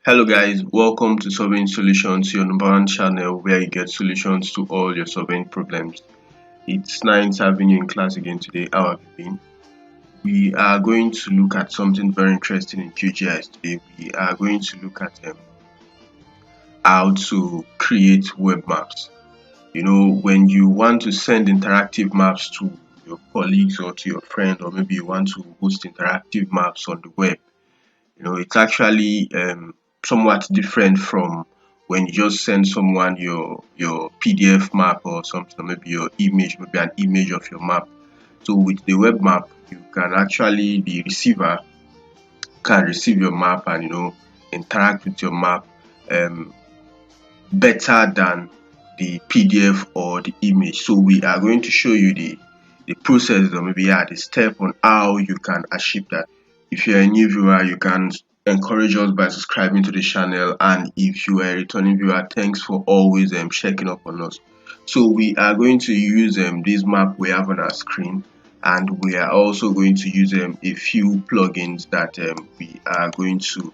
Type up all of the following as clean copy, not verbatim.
Hello guys, welcome to Solving Solutions, your number one channel where you get solutions to all your solving problems. It's nice having you in class again today. How have you been? We are going to look at something very interesting in QGIS today. We are going to look at how to create web maps. You know, when you want to send interactive maps to your colleagues or to your friend, or maybe you want to host interactive maps on the web, it's actually somewhat different from when you just send someone your PDF map or something, or maybe your image, maybe an image of your map. So with the web map, you can actually, the receiver can receive your map and interact with your map um, better than the PDF or the image. So we are going to show you the process, or maybe the step on how you can achieve that. If you're a new viewer, you can encourage us by subscribing to the channel, and if you are a returning viewer, thanks for always checking up on us. So we are going to use this map we have on our screen, and we are also going to use a few plugins that we are going to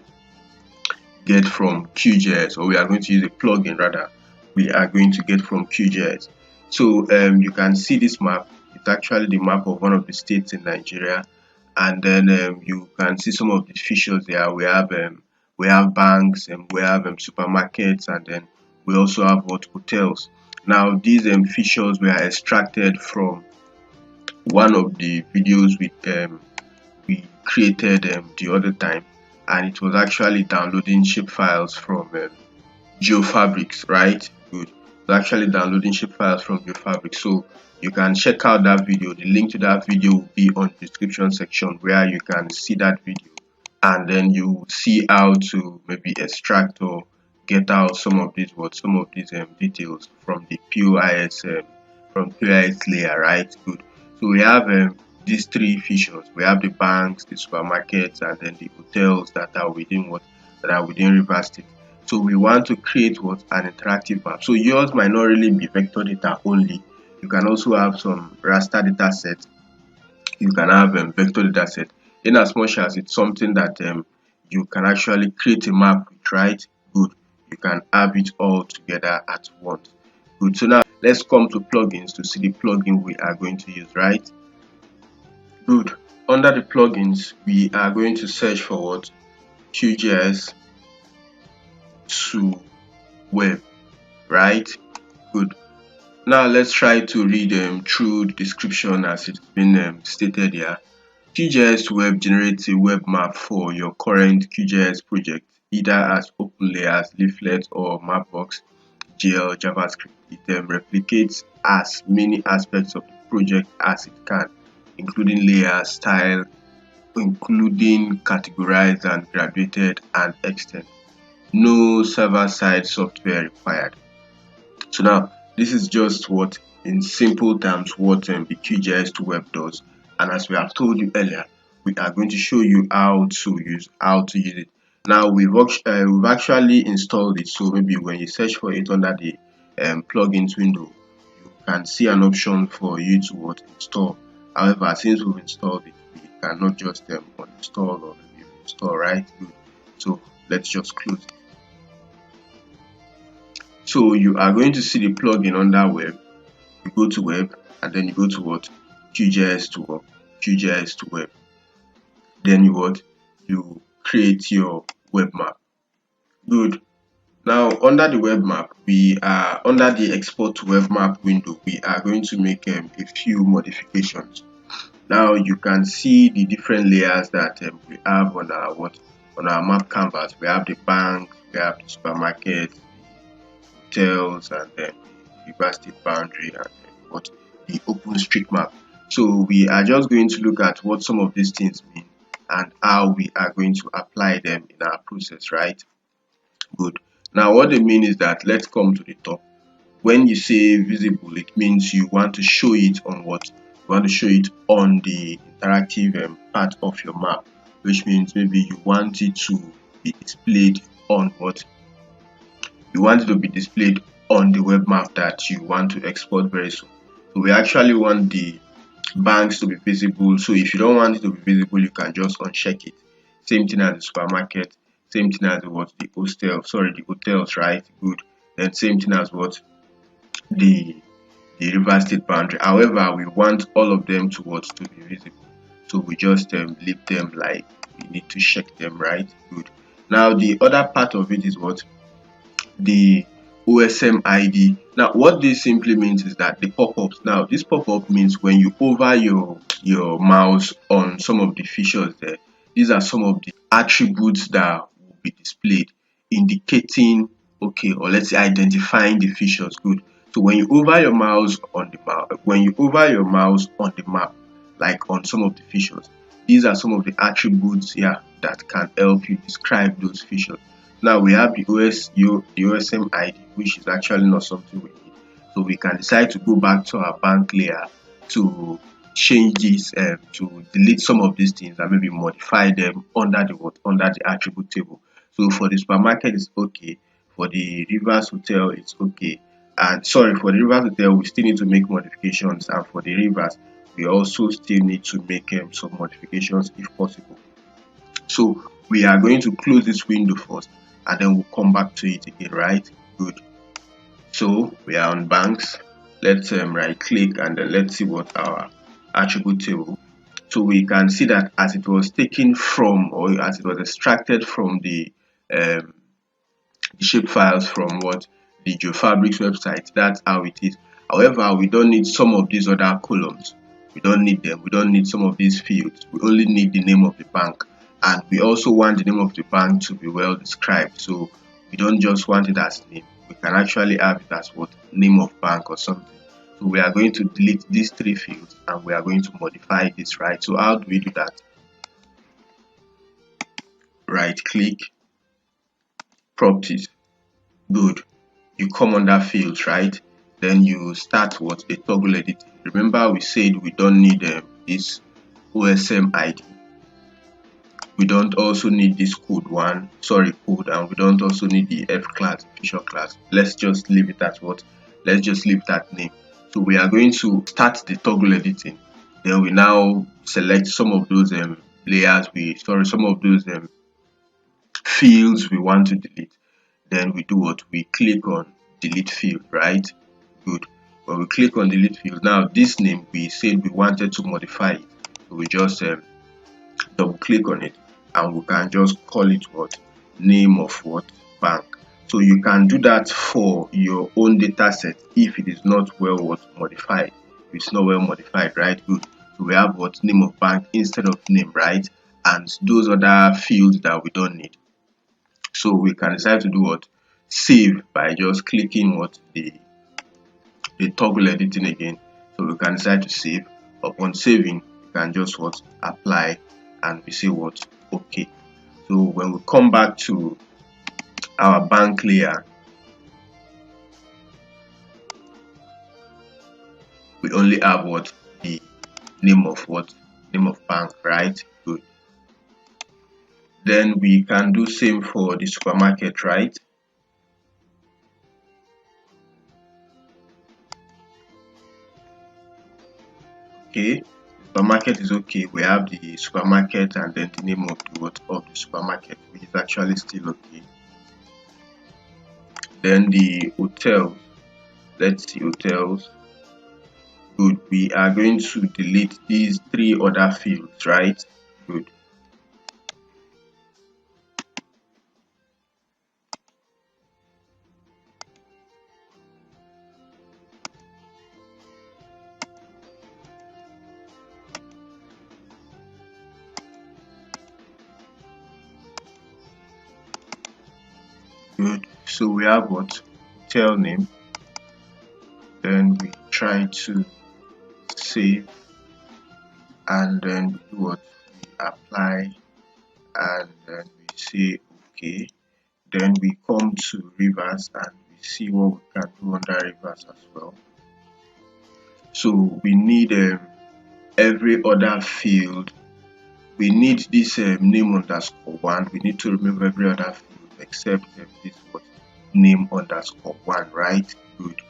get from QGIS, or we are going to use a plugin rather we are going to get from QGIS. So you can see this map. It's actually the map of one of the states in Nigeria, and then you can see some of the features there. We have banks, and we have supermarkets, and then we also have hotels. Now these features were extracted from one of the videos we created the other time, and it was actually downloading shape files from GeoFabrics, right? Good. So actually downloading shape files from GeoFabrics. So you can check out that video. The link to that video will be on the description section, where you can see that video, and then you see how to maybe extract or get out some of these details from the POIS layer, right? Good. So we have these three features. We have the banks, the supermarkets, and then the hotels that are within River State. So we want to create an interactive map. So yours might not really be vector data only. You can also have some raster data set. You can have vector data set, in as much as it's something that you can actually create a map with, right? Good. You can have it all together at once. Good. So now let's come to plugins to see the plugin we are going to use, right? Good. Under the plugins, we are going to search for what? QGIS2WEB, right? Good. Now let's try to read through the description as it's been stated here. QGIS2WEB generates a web map for your current QGIS project, either as open layers, leaflet, or Mapbox GL JavaScript. It replicates as many aspects of the project as it can, including layers, style, including categorized and graduated, and extent. No server-side software required. So now this is just what, in simple terms, what the QGIS2WEB does. And as we have told you earlier, we are going to show you how to use it. Now we've actually installed it. So maybe when you search for it under the plugins window, you can see an option for you to install. However, since we've installed it, we cannot just uninstall or maybe install, right? Good. So let's just close it. So you are going to see the plugin under web. You go to web, and then you go to what? QGIS2WEB. Then you create your web map. Good. Now under the web map, we are under the export to web map window. We are going to make a few modifications. Now you can see the different layers that we have on our map canvas. We have the bank, we have the supermarket, hotels, and then the River State boundary, and the OpenStreetMap. So we are just going to look at what some of these things mean and how we are going to apply them in our process, right? Good. Now what they mean is that, let's come to the top. When you say visible, it means you want to show it on what? You want to show it on the interactive part of your map, which means maybe you want it to be displayed on what? You want it to be displayed on the web map that you want to export very soon. So we actually want the banks to be visible. So if you don't want it to be visible, you can just uncheck it. Same thing as the supermarket, Same thing as what the hotels, right? Good. Then same thing as what the river state boundary. However, we want all of them to be visible, so we just leave them like we need to check them, right? Good. Now the other part of it is what the OSM ID. Now what this simply means is that the pop-ups, now this pop-up means when you hover your mouse on some of the features there, these are some of the attributes that will be displayed, indicating, okay, or let's say identifying the features. Good. So when you hover your mouse on the map, like on some of the features, these are some of the attributes here that can help you describe those features. Now we have the OSM ID, which is actually not something we need. So we can decide to go back to our bank layer to change this, to delete some of these things and maybe modify them under the attribute table. So for the supermarket it's okay, for the Rivers Hotel it's okay, and sorry, for the Rivers Hotel we still need to make modifications, and for the Rivers we also still need to make some modifications if possible. So we are going to close this window first and then we'll come back to it again, right? Good. So we are on banks. Let's right click and then let's see what our attribute table. So we can see that as it was taken from, or as it was extracted from the shape files from what the GeoFabrics website, that's how it is. However, we don't need some of these other columns. We don't need them. We don't need some of these fields. We only need the name of the bank, and we also want the name of the bank to be well described. So we don't just want it as name. We can actually have it as what, name of bank or something. So we are going to delete these three fields and we are going to modify this, right? So how do we do that? Right click, properties. Good. You come under fields, right? Then you start what, a toggle editing. Remember we said we don't need this OSM ID. We don't also need this code, and we don't also need the F class, feature class. Let's just leave it at what? Let's just leave that name. So we are going to start the toggle editing. Then we now select some of those some of those fields we want to delete. Then we do what? We click on delete field, right? Good. When we click on delete field, now this name we said we wanted to modify it, so we just double click on it and we can just call it what? Name of what? Bank. So you can do that for your own data set if it is not well modified. If it's not well modified, right? Good. So we have what? Name of bank instead of name, right? And those other fields that we don't need. So we can decide to do what? Save by just clicking what? The toggle editing again. So we can decide to save. Upon saving, you can just what? Apply, and we say what? Okay. So when we come back to our bank layer, we only have what? The name of what? Name of bank, right? Good. Then we can do same for the supermarket, right? Okay, supermarket is okay. We have the supermarket and then the name of the supermarket, which is actually still okay. Then the hotel, let's see, hotels. Good. We are going to delete these three other fields, right? Good. Good. So we have what? Hotel name. Then we try to save, and then we do what? We apply, and then we say okay. Then we come to rivers and we see what we can do under rivers as well. So we need every other field. We need this name underscore one. We need to remove every other field except this what? Name underscore one, right? Good.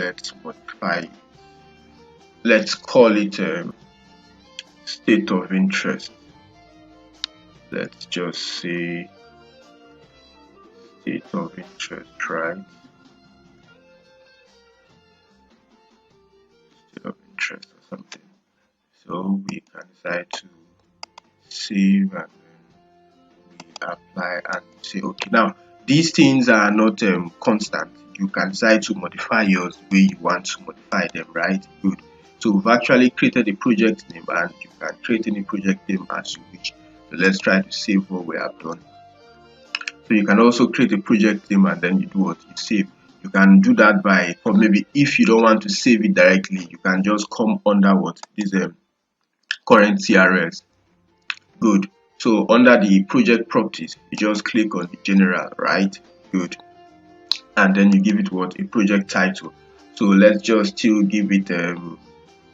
let's modify it. Let's call it state of interest. Let's just say state of interest, right? State of interest or something. So we can decide to save, and then we apply and say okay. Now these things are not constant. You can decide to modify yours the way you want to modify them, right? Good. So we've actually created a project name, and you can create any project name as you wish. So let's try to save what we have done. So you can also create a project name and then you do what? You save. You can do that by, or maybe if you don't want to save it directly, you can just come under what is current CRS. Good. So under the project properties, you just click on the general, right? Good. And then you give it what? A project title. So let's just still give it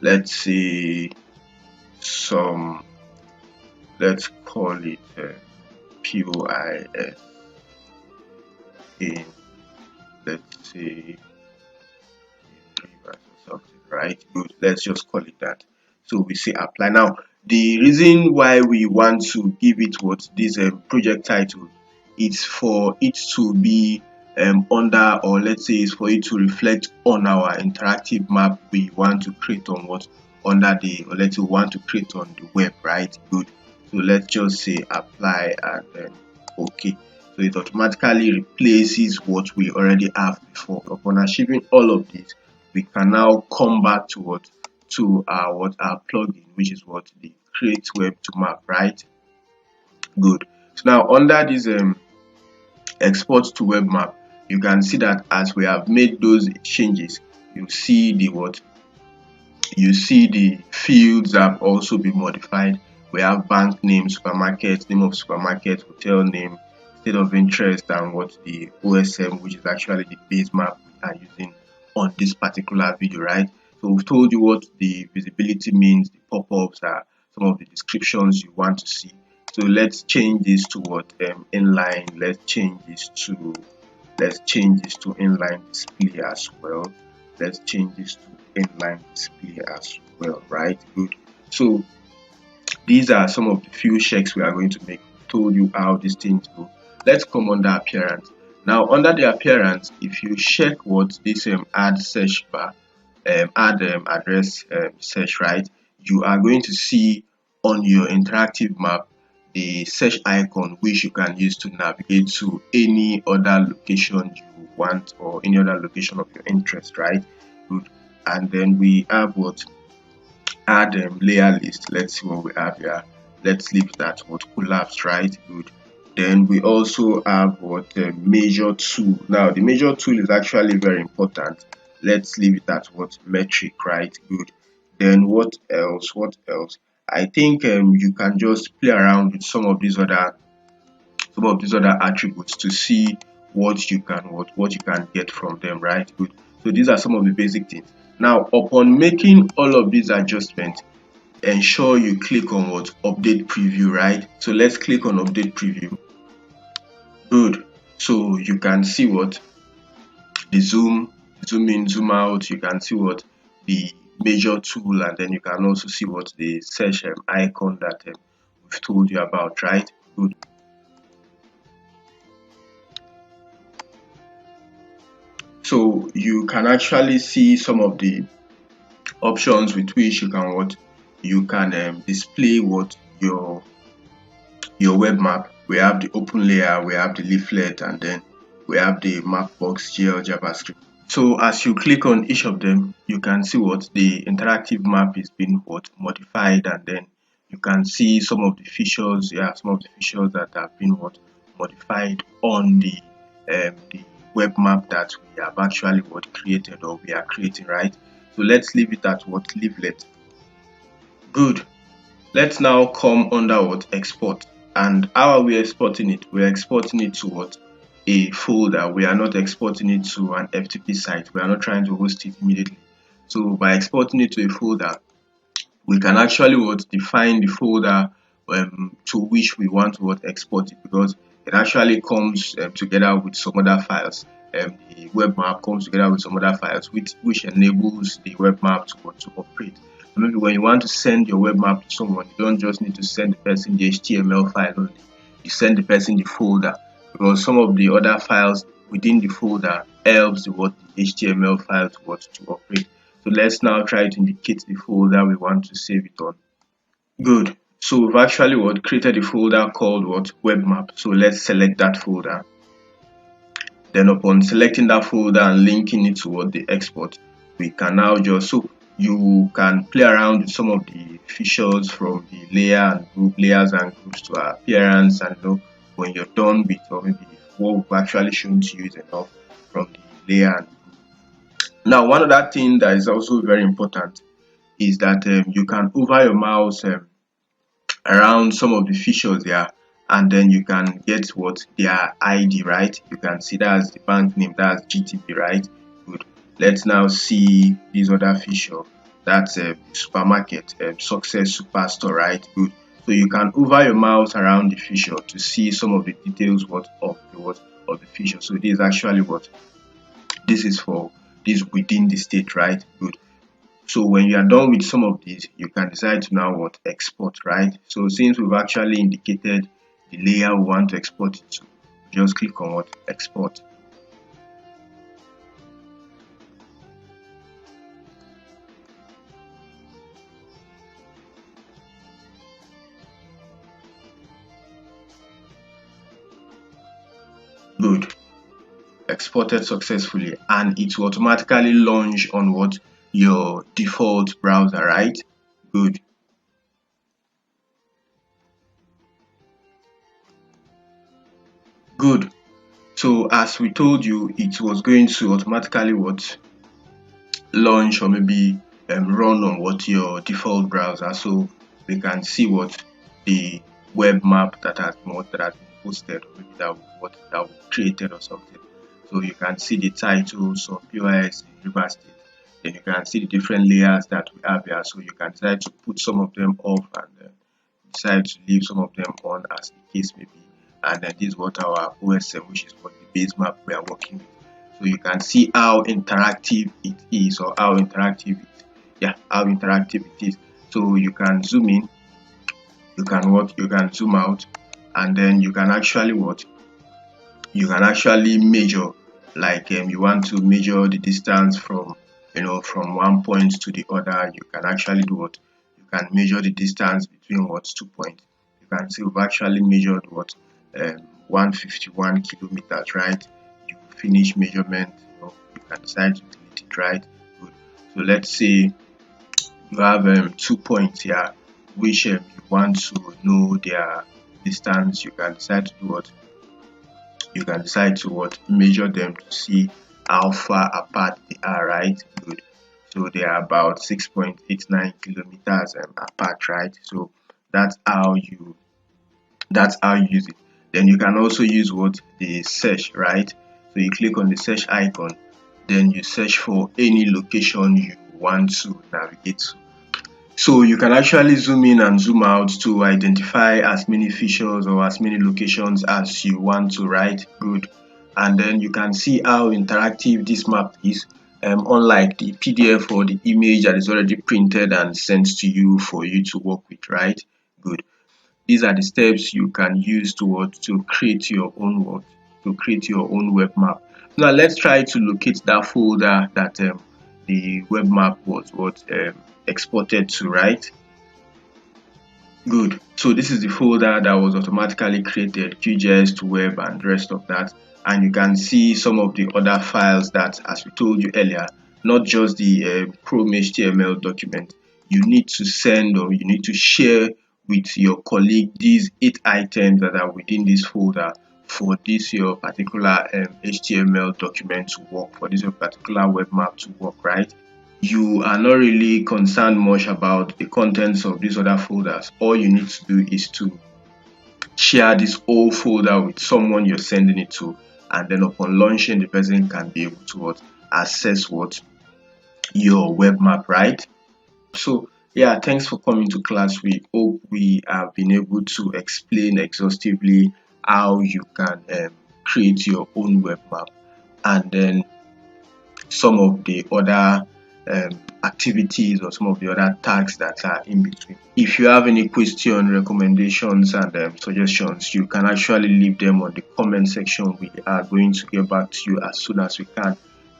let's say some, let's call it QGIS in, let's say, or something, right? Good. Let's just call it that. So we say apply. Now the reason why we want to give it what this project title is for it to be under, or let's say is for it to reflect on our interactive map we want to create on what, under the, or let's say we want to create on the web, right? Good. So let's just say apply and then okay. So it automatically replaces what we already have before. Upon achieving all of this, we can now come back to what, to our plugin, which is what, the create web to map, right? Good. So now under this export to web map, you can see that as we have made those changes, you see the what, you see the fields have also been modified. We have bank name, supermarket, name of supermarket, hotel name, state of interest, and what the OSM, which is actually the base map we are using on this particular video, right? So we've told you what the visibility means, the pop-ups are some of the descriptions you want to see. So let's change this to what, inline. Let's change this to inline display as well. Let's change this to inline display as well, right? Good. So these are some of the few checks we are going to make. We've told you how these things go. Let's come under appearance. Now under the appearance, if you check what this add search bar, add address search, right, you are going to see on your interactive map the search icon which you can use to navigate to any other location you want, or any other location of your interest, right? Good. And then we have what, add layer list. Let's see what we have here. Let's leave that what, collapse, right? Good. Then we also have what, measure tool. Now the measure tool is actually very important. Let's leave it at what, metric, right? Good. Then what else? I think you can just play around with some of these other attributes to see what you can get from them, right? Good. So these are some of the basic things. Now upon making all of these adjustments, ensure you click on what, update preview, right? So let's click on update preview. Good. So you can see what, the zoom in, zoom out. You can see what, the measure tool, and then you can also see what, the search icon that we've told you about, right? Good. So you can actually see some of the options with which you can display what, your web map. We have the open layer, we have the leaflet, and then we have the Mapbox GL JavaScript. So as you click on each of them, you can see what, the interactive map is being what, modified, and then you can see some of the features. Some of the features that have been what, modified on the web map that we have actually what, created, or we are creating, right? So let's leave it at what, leaflet. Good. Let's now come under what, export. And how are we exporting it? We're exporting it to what, a folder. We are not exporting it to an FTP site. We are not trying to host it immediately. So by exporting it to a folder, we can actually what, define the folder to which we want to what, export it, because it actually comes together with some other files. the web map comes together with some other files which enables the web map to operate. So maybe when you want to send your web map to someone, you don't just need to send the person the HTML file only, you send the person the folder, because some of the other files within the folder helps the HTML file to operate. So let's now try to indicate the folder we want to save it on. Good. So we've actually created a folder called WebMap. So let's select that folder. Then upon selecting that folder and linking it to the export, we can now you can play around with some of the features from the layers and groups to appearance, and when you're done with, or maybe what we've actually shown to you is enough from the layer and group. Now, one other thing that is also very important is that you can hover your mouse around some of the features there, and then you can get their ID, right? You can see that's the bank name, that's GTB, right? Good. Let's now see this other feature, that's supermarket, success superstore, right? Good. So you can hover your mouse around the feature to see some of the details of the feature. So this is actually this is for this within the state, right? Good. So when you are done with some of these, you can decide to now export, right? So since we've actually indicated the layer we want to export it to, just click on export. Good. Exported successfully, and it will automatically launch on your default browser, right? Good. Good. So as we told you, it was going to automatically launch, or maybe run on your default browser. So we can see the web map that has been posted, or maybe that was created or something. So you can see the titles of QGIS in River State. Then you can see the different layers that we have here. So you can decide to put some of them off and decide to leave some of them on, as the case may be. And then this is our OSM, which is the base map we are working with. So you can see how interactive it is, or how interactive it is. So you can zoom in, you can zoom out, and then you can actually measure, like you want to measure the distance from one point to the other. You can actually you can measure the distance between 2 points. You can see we've actually measured 151 kilometers, right? You finish measurement, you can decide to delete it, right? Good. So let's say you have 2 points here which you want to know their distance. You can decide to do you can decide to measure them to see how far apart they are, right? Good. So they are about 6.89 kilometers apart, right? So that's how you use it. Then you can also use the search, right? So you click on the search icon, then you search for any location you want to navigate to. So you can actually zoom in and zoom out to identify as many features or as many locations as you want to, right? Good. And then you can see how interactive this map is, unlike the PDF or the image that is already printed and sent to you for you to work with, right? Good. These are the steps you can use to create your own web map. Now let's try to locate that folder that the web map was exported to, right? Good. So this is the folder that was automatically created, QGIS2WEB and the rest of that. And you can see some of the other files that, as we told you earlier, not just the Chrome HTML document. You need to send, or you need to share with your colleague these 8 items that are within this folder for this your particular HTML document to work, for this your particular web map to work, right? You are not really concerned much about the contents of these other folders. All you need to do is to share this whole folder with someone you're sending it to, and then upon launching, the person can be able to access your web map, right? So yeah, thanks for coming to class. We hope we have been able to explain exhaustively how you can create your own web map. and then some of the other activities or some of the other tasks that are in between. If you have any question, recommendations, and suggestions, you can actually leave them on the comment section. We are going to get back to you as soon as we can.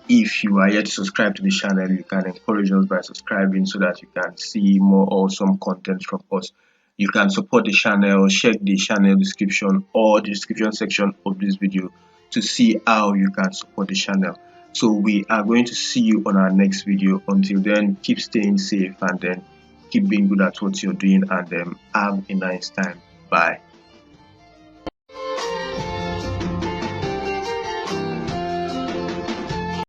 If you are yet to subscribe to the channel, you can encourage us by subscribing so that you can see more awesome content from us. You can support the channel, check the channel description or the description section of this video to see how you can support the channel. So we are going to see you on our next video. Until then, keep staying safe and then keep being good at what you're doing, and have a nice time. Bye.